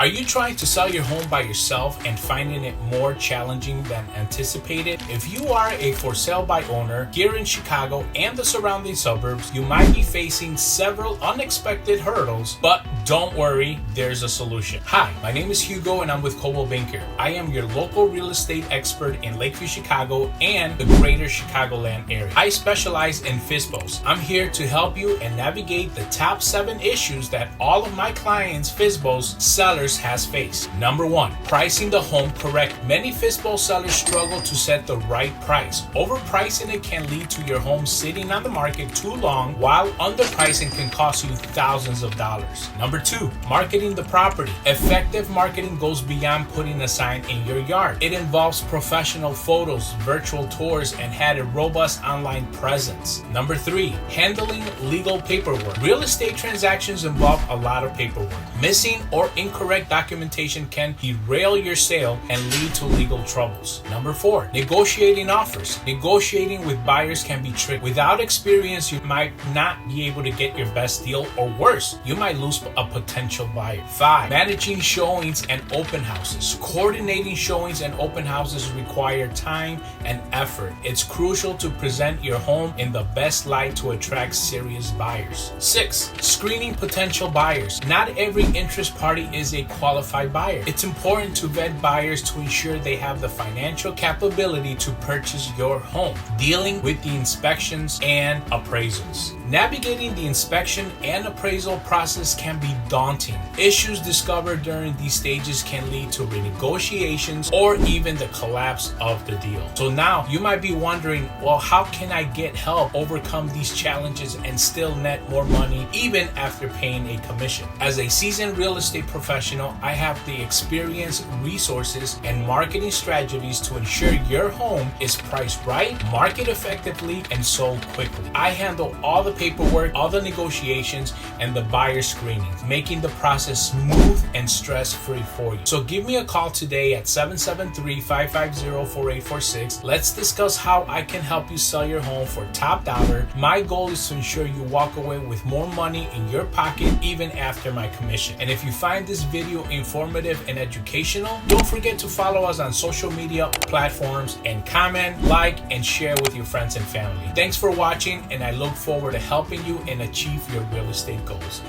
Are you trying to sell your home by yourself and finding it more challenging than anticipated? If you are a for sale by owner here in Chicago and the surrounding suburbs, you might be facing several unexpected hurdles, but don't worry, there's a solution. Hi, my name is Hugo and I'm with Coldwell Banker. I am your local real estate expert in Lakeview, Chicago and the greater Chicagoland area. I specialize in FSBOs. I'm here to help you and navigate the top 7 issues that all of my clients' FSBOs sellers has faced. Number 1, pricing the home correct. Many FSBO sellers struggle to set the right price. Overpricing it can lead to your home sitting on the market too long, while underpricing can cost you thousands of dollars. Number 2, marketing the property. Effective marketing goes beyond putting a sign in your yard. It involves professional photos, virtual tours, and had a robust online presence. Number 3, handling legal paperwork. Real estate transactions involve a lot of paperwork. Missing or incorrect documentation can derail your sale and lead to legal troubles. Number 4, negotiating offers. Negotiating with buyers can be tricky. Without experience, you might not be able to get your best deal, or worse, you might lose a potential buyer. 5, managing showings and open houses. Coordinating showings and open houses require time and effort. It's crucial to present your home in the best light to attract serious buyers. 6, screening potential buyers. Not every interest party is a qualified buyer. It's important to vet buyers to ensure they have the financial capability to purchase your home. Dealing with the inspections and appraisals. Navigating the inspection and appraisal process can be daunting. Issues discovered during these stages can lead to renegotiations or even the collapse of the deal. So now you might be wondering, well, how can I get help overcome these challenges and still net more money even after paying a commission? As a seasoned real estate professional, I have the experience, resources, and marketing strategies to ensure your home is priced right, marketed effectively, and sold quickly. I handle all the paperwork, all the negotiations, and the buyer screenings, making the process smooth and stress-free for you. So give me a call today at 773-550-4846. Let's discuss how I can help you sell your home for top dollar. My goal is to ensure you walk away with more money in your pocket even after my commission. And if you find this video informative and educational, don't forget to follow us on social media platforms and comment, like, and share with your friends and family. Thanks for watching, and I look forward to helping you and achieve your real estate goals.